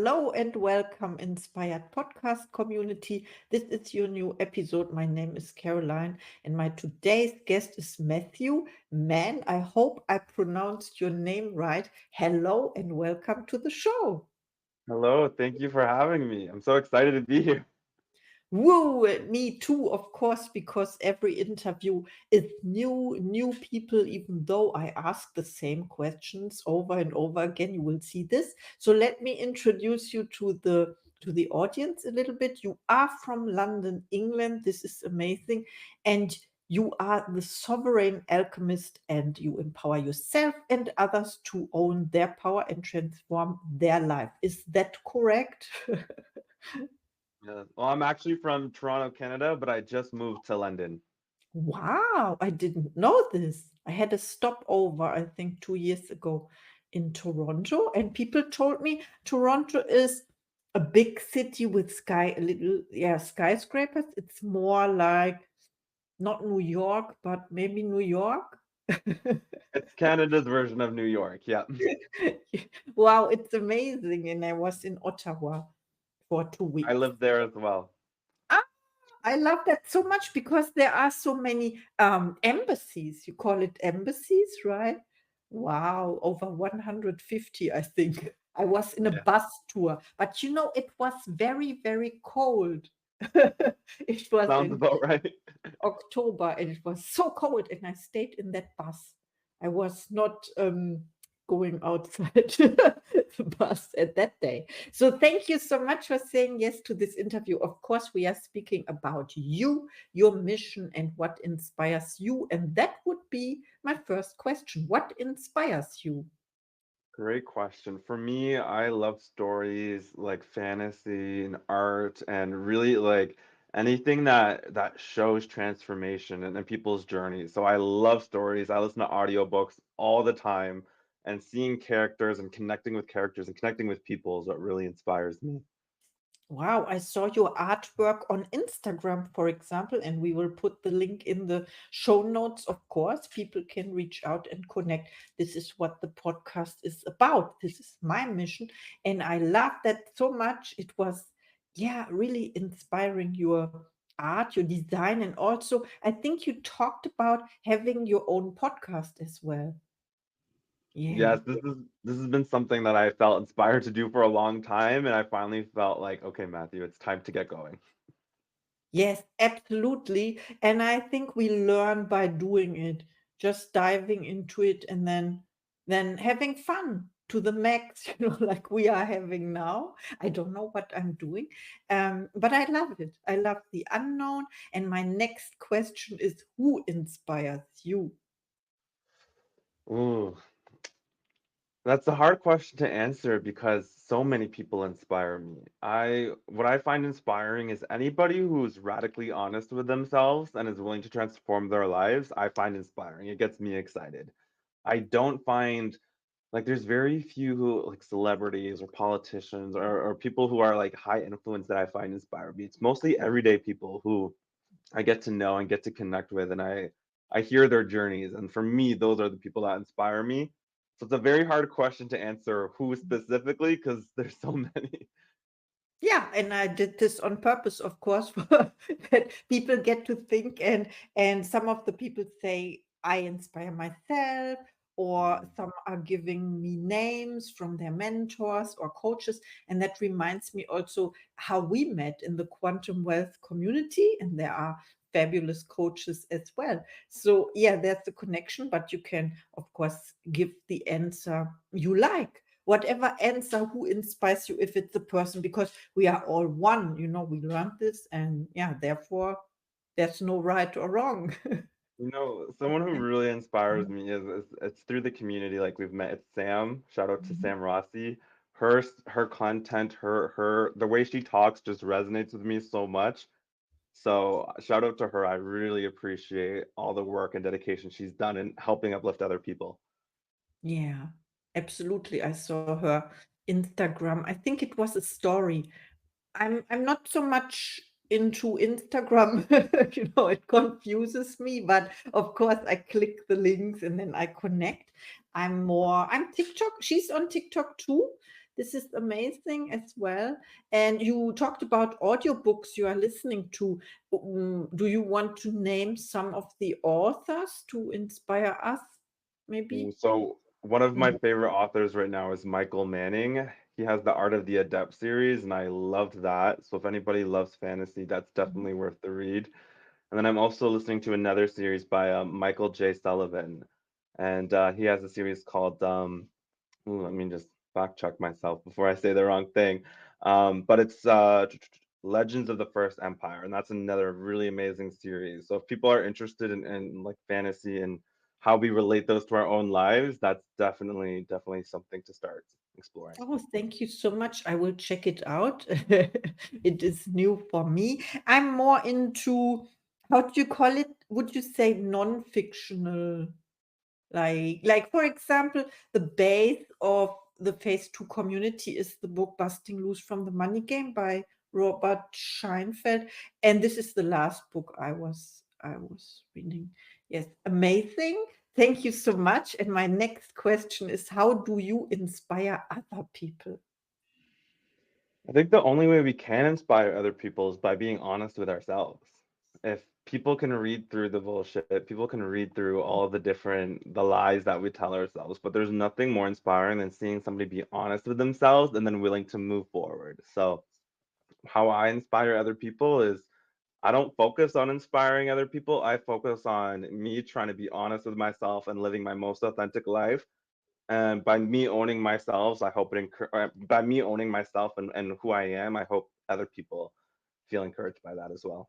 Hello and welcome, Inspired Podcast community. This is your new episode. My name is Caroline, and my today's guest is Matthew Mann. I hope I pronounced your name right. Hello and welcome to the show. Hello, thank you for having me. I'm so excited to be here. Woo, me too, of course, because every interview is new people, even though I ask the same questions over and over again. You will see this. So let me introduce you to the audience a little bit. You are from London, England. This is amazing. And you are the sovereign alchemist, and you empower yourself and others to own their power and transform their life. Is that correct? Yeah. Well, I'm actually from Toronto, Canada, but I just moved to London. Wow, I didn't know this. I had a stopover, I think, 2 years ago in Toronto, and people told me Toronto is a big city with skyscrapers. It's more like not New York, but maybe New York. It's Canada's version of New York. Yeah. Wow, it's amazing. And I was in Ottawa for two I weeks. lived there as well. I love that so much because there are so many embassies. You call it embassies, right? Wow, over 150, I think. I was in a Yeah. bus tour, but it was very, very cold. It was Sounds in about right. October and it was so cold, and I stayed in that bus. I was not going outside the bus at that day. So thank you so much for saying yes to this interview. Of course, we are speaking about you, your mission, and what inspires you. And that would be my first question. What inspires you? Great question. For me, I love stories like fantasy and art and really like anything that shows transformation and people's journeys. So I love stories. I listen to audiobooks all the time, and seeing characters and connecting with characters and connecting with people is what really inspires me. Wow, I saw your artwork on Instagram, for example, and we will put the link in the show notes, of course. People can reach out and connect. This is what the podcast is about. This is my mission. And I love that so much. It was, yeah, really inspiring your art, your design. And also, I think you talked about having your own podcast as well. Yeah. Yes, this has been something that I felt inspired to do for a long time, and I finally felt like, okay, Matthew, it's time to get going. Yes, absolutely. And I think we learn by doing it, just diving into it and then having fun to the max, like we are having now. I don't know what I'm doing. But I love it. I love the unknown. And my next question is, who inspires you? Ooh, that's a hard question to answer because so many people inspire me. What I find inspiring is anybody who's radically honest with themselves and is willing to transform their lives, I find inspiring. It gets me excited. I don't find like there's very few who like celebrities or politicians or people who are like high influence that I find inspire me. It's mostly everyday people who I get to know and get to connect with, and I hear their journeys, and for me, those are the people that inspire me. So it's a very hard question to answer who specifically because there's so many. Yeah, and I did this on purpose, of course, that people get to think, and some of the people say I inspire myself, or Mm. some are giving me names from their mentors or coaches, and that reminds me also how we met in the quantum wealth community, and there are fabulous coaches as well. So yeah, there's the connection, but you can of course give the answer you like, whatever answer, who inspires you, if it's a person, because we are all one, we learned this, and yeah, therefore there's no right or wrong. Someone who really inspires me is it's through the community. Like we've met. It's Sam. Shout out to Mhm. Sam Rossi. Her content, her the way she talks just resonates with me so much. So shout out to her. I really appreciate all the work and dedication she's done in helping uplift other people. Yeah, absolutely. I saw her Instagram. I think it was a story. I'm not so much into Instagram. It confuses me, but of course I click the links and then I connect. I'm TikTok. She's on TikTok too. This is amazing as well. And you talked about audiobooks you are listening to. Do you want to name some of the authors to inspire us, maybe? So one of my Mm. favorite authors right now is Michael Manning. He has the Art of the Adept series, and I loved that. So if anybody loves fantasy, that's definitely worth the read. And then I'm also listening to another series by Michael J. Sullivan, and he has a series called ooh, let me just fact check myself before I say the wrong thing. But it's Legends of the First Empire, and that's another really amazing series. So if people are interested in like fantasy and how we relate those to our own lives, that's definitely something to start exploring. Oh, thank you so much. I will check it out. It is new for me. I'm more into, how do you call it? Would you say non-fictional? Like for example, the base of the phase two community is the book Busting Loose from the Money Game by Robert Scheinfeld. And this is the last book I was reading. Yes, amazing. Thank you so much. And my next question is, how do you inspire other people? I think the only way we can inspire other people is by being honest with ourselves. If people can read through the bullshit, people can read through all the lies that we tell ourselves, but there's nothing more inspiring than seeing somebody be honest with themselves and then willing to move forward. So, how I inspire other people is I don't focus on inspiring other people. I focus on me trying to be honest with myself and living my most authentic life. And by me owning myself, I hope by me owning myself and who I am, I hope other people feel encouraged by that as well.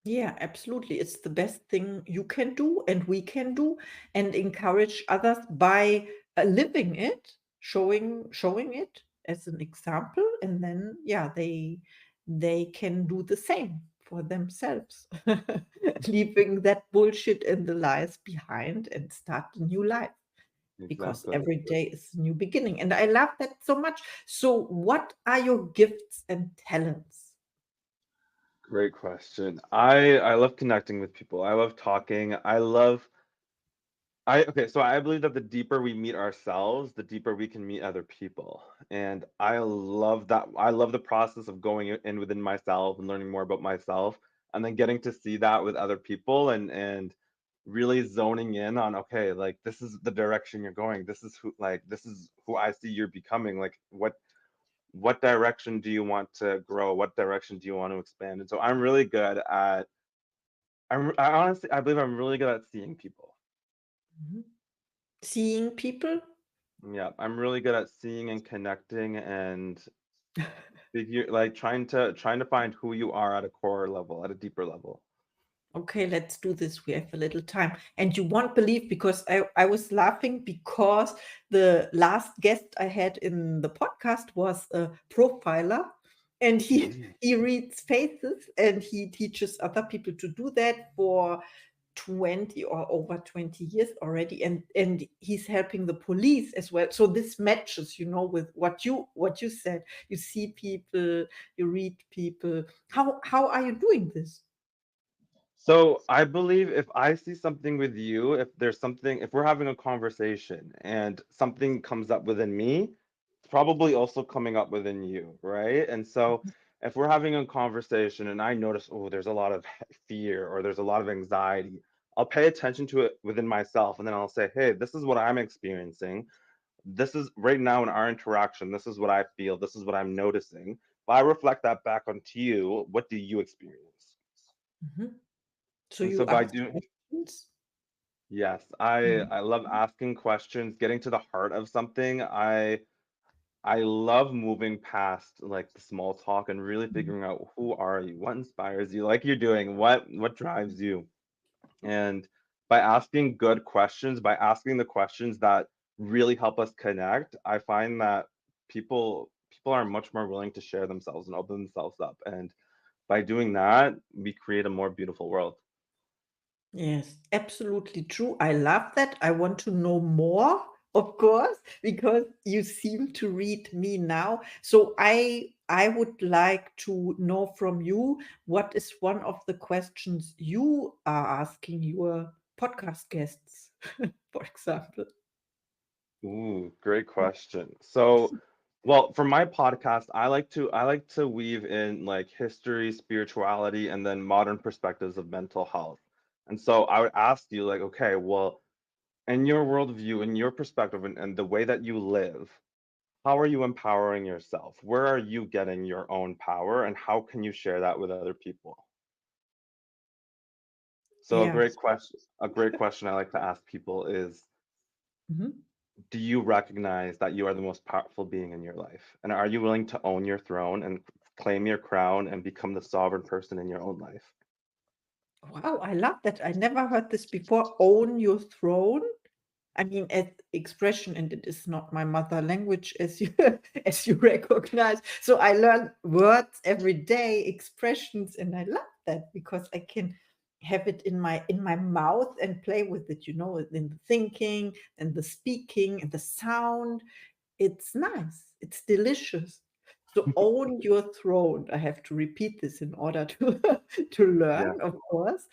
Yeah, absolutely. It's the best thing you can do and we can do, and encourage others by living it, showing it as an example, and then yeah, they can do the same for themselves, leaving that bullshit and the lies behind and start a new life, because Exactly. every day is a new beginning. And I love that so much. So, what are your gifts and talents? Great question. I love connecting with people. I love talking. I okay, so I believe that the deeper we meet ourselves, the deeper we can meet other people. And I love that. I love the process of going in within myself and learning more about myself and then getting to see that with other people and really zoning in on, okay, like this is the direction you're going. This is who I see you're becoming. Like what direction do you want to grow? What direction do you want to expand? And so I'm really good at I honestly I believe I'm really good at seeing people. Mhm. Seeing people. Yeah, I'm really good at seeing and connecting and figure like trying to find who you are at a core level, at a deeper level. Okay, let's do this. We have a little time. And you won't believe, because I was laughing because the last guest I had in the podcast was a profiler, and he Mm. he reads faces and he teaches other people to do that for 20 or over 20 years already, and he's helping the police as well. So this matches, with what you said. You see people, you read people. How are you doing this? So I believe if I see something with you, if we're having a conversation and something comes up within me, it's probably also coming up within you, right? And so if we're having a conversation and I notice, oh, there's a lot of fear or there's a lot of anxiety, I'll pay attention to it within myself and then I'll say, hey, this is what I'm experiencing. This is right now in our interaction, this is what I feel, this is what I'm noticing. If I reflect that back onto you, what do you experience? Mhm. So And you so by ask doing questions? Yes, I Mhm. I love asking questions, getting to the heart of something. I love moving past like the small talk and really Mhm. figuring out who are you, what inspires you, like you're doing, what drives you. And by asking good questions, by asking the questions that really help us connect, I find that people are much more willing to share themselves and open themselves up. And by doing that, we create a more beautiful world. Yes, absolutely true. I love that. I want to know more, of course, because you seem to read me now. So I would like to know from you, what is one of the questions you are asking your podcast guests, for example. Ooh, great question. So Well, for my podcast, I like to weave in like history, spirituality, and then modern perspectives of mental health. And so I would ask you like, okay, well, in your worldview, in your perspective, and the way that you live, how are you empowering yourself? Where are you getting your own power, and how can you share that with other people? So Yeah. a great question I like to ask people is, Mhm. do you recognize that you are the most powerful being in your life? And are you willing to own your throne and claim your crown and become the sovereign person in your own life? Wow, I love that. I never heard this before. Own your throne. I mean, as expression, and it is not my mother language, as you as you recognize. So I learn words every day, expressions, and I love that because I can have it in my mouth and play with it, in the thinking and the speaking and the sound. It's nice. It's delicious. So own your throne. I have to repeat this in order to to Yeah. learn, of course.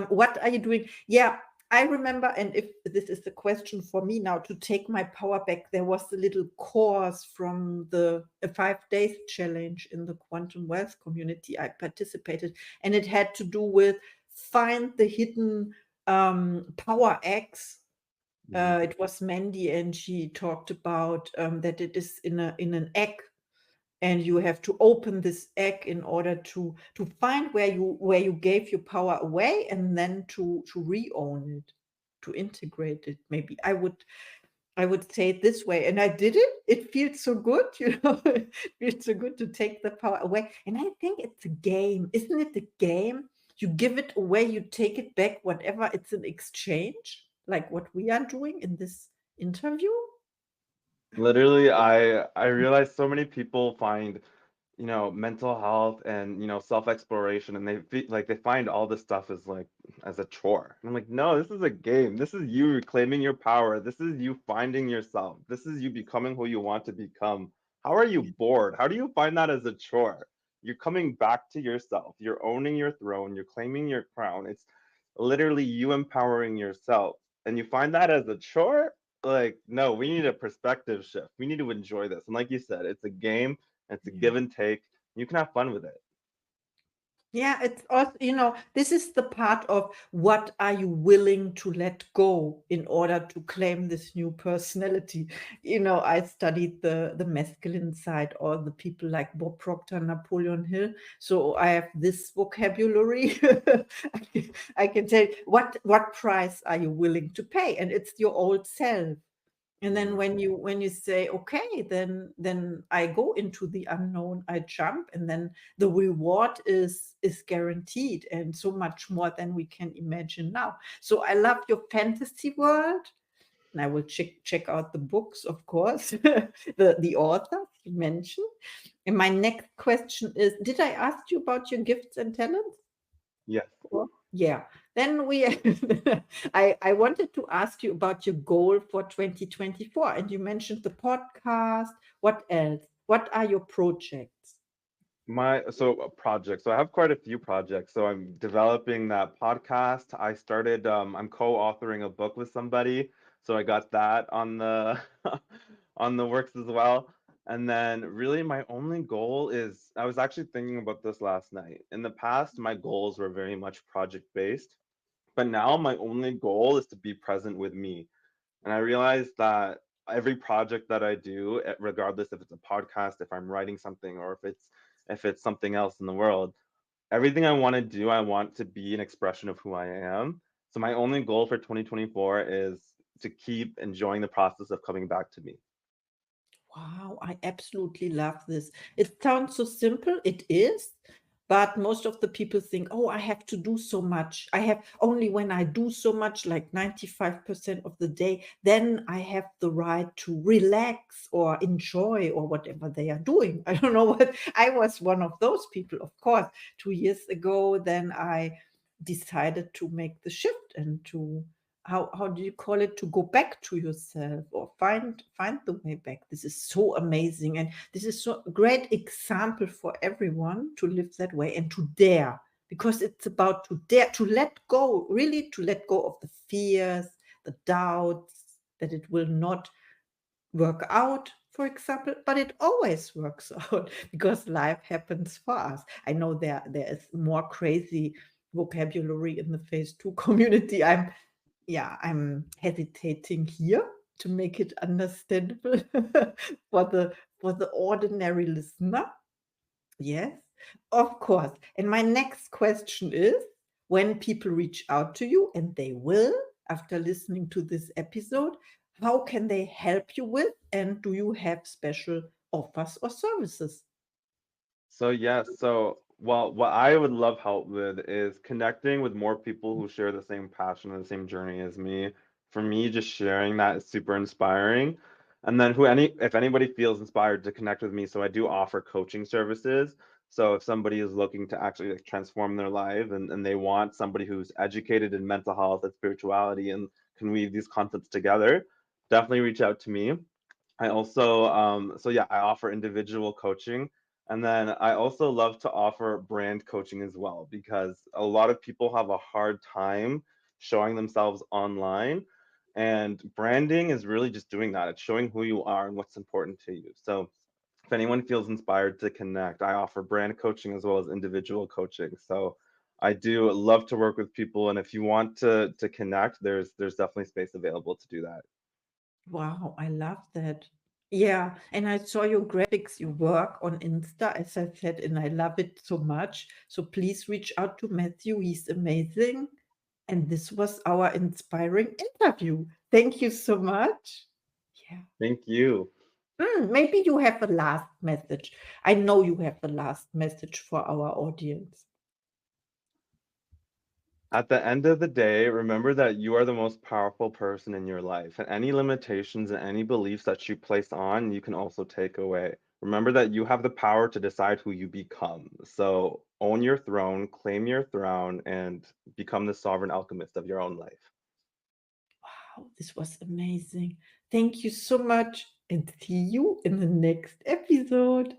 What are you doing? Yeah, I remember, and if this is the question for me now to take my power back, there was a little course from the 5 days challenge in the quantum wealth community I participated, and it had to do with find the hidden power X. Mhm. It was Mandy, and she talked about that it is in an egg, and you have to open this egg in order to find where you gave your power away, and then to re-own it, to integrate it. Maybe I would say it this way, and I did it. It feels so good, It feels so good to take the power away. And I think it's a game, isn't it? A game. You give it away, you take it back, whatever. It's an exchange, like what we are doing in this interview. Literally, I realize so many people find, mental health and, self-exploration, and they find all this stuff as like as a chore. And I'm like, no, this is a game. This is you reclaiming your power. This is you finding yourself. This is you becoming who you want to become. How are you bored? How do you find that as a chore? You're coming back to yourself. You're owning your throne. You're claiming your crown. It's literally you empowering yourself. And you find that as a chore? Like, no, we need a perspective shift. We need to enjoy this. And like you said, it's a game, it's a Yeah. give and take. You can have fun with it. Yeah, it's also, this is the part of what are you willing to let go in order to claim this new personality. I studied the masculine side, or the people like Bob Proctor, Napoleon Hill. So I have this vocabulary. I can tell you what price are you willing to pay, and it's your old self. And then Mhm. when you say, okay, then I go into the unknown, I jump, and then the reward is guaranteed, and so much more than we can imagine now. So I love your fantasy world, and I will check out the books, of course, the author you mentioned. And my next question is, did I ask you about your gifts and talents? Yes. Yeah. Then I wanted to ask you about your goal for 2024, and you mentioned the podcast. What else? What are your projects? So a project. So I have quite a few projects. So I'm developing that podcast. I'm co-authoring a book with somebody. So I got that on the on the works as well. And then really my only goal is, I was actually thinking about this last night. In the past, my goals were very much project based, but now my only goal is to be present with me. And I realized that every project that I do, regardless if it's a podcast, if I'm writing something, or if it's something else in the world, everything I want to do, I want to be an expression of who I am. So my only goal for 2024 is to keep enjoying the process of coming back to me. Wow, I absolutely love this. It sounds so simple. It is, but most of the people think, oh, I have to do so much. I have only when I do so much, like 95% of the day, then I have the right to relax or enjoy or whatever they are doing. I don't know what I was one of those people, of course. 2 years ago, then I decided to make the shift and to how do you call it, to go back to yourself or find the way back. This is so amazing, and this is so a great example for everyone to live that way and to dare, because it's about to dare to let go, really to let go of the fears, the doubts that it will not work out, for example, but it always works out because life happens for us. I know there is more crazy vocabulary in the phase two community. I'm hesitating here to make it understandable for the ordinary listener. Yes, of course. And my next question is, when people reach out to you, and they will after listening to this episode, how can they help you with? And do you have special offers or services? So yes, so well, what I would love help with is connecting with more people who share the same passion and the same journey as me. For me, just sharing that is super inspiring. And then if anybody feels inspired to connect with me, so I do offer coaching services. So if somebody is looking to actually like transform their life and they want somebody who's educated in mental health and spirituality and can weave these concepts together, definitely reach out to me. I also, so yeah, I offer individual coaching. And then I also love to offer brand coaching as well, because a lot of people have a hard time showing themselves online. And branding is really just doing that. It's showing who you are and what's important to you. So if anyone feels inspired to connect, I offer brand coaching as well as individual coaching. So I do love to work with people. And if you want to connect, there's definitely space available to do that. Wow, I love that. Yeah, and I saw your graphics, you work on Insta, as I said, and I love it so much. So please reach out to Matthew. He's amazing. And this was our inspiring interview. Thank you so much. Yeah. Thank you. Maybe you have a last message. I know you have a last message for our audience. At the end of the day, remember that you are the most powerful person in your life, and any limitations and any beliefs that you place on, you can also take away. Remember that you have the power to decide who you become. So own your throne, claim your throne, and become the sovereign alchemist of your own life. Wow, this was amazing. Thank you so much and see you in the next episode.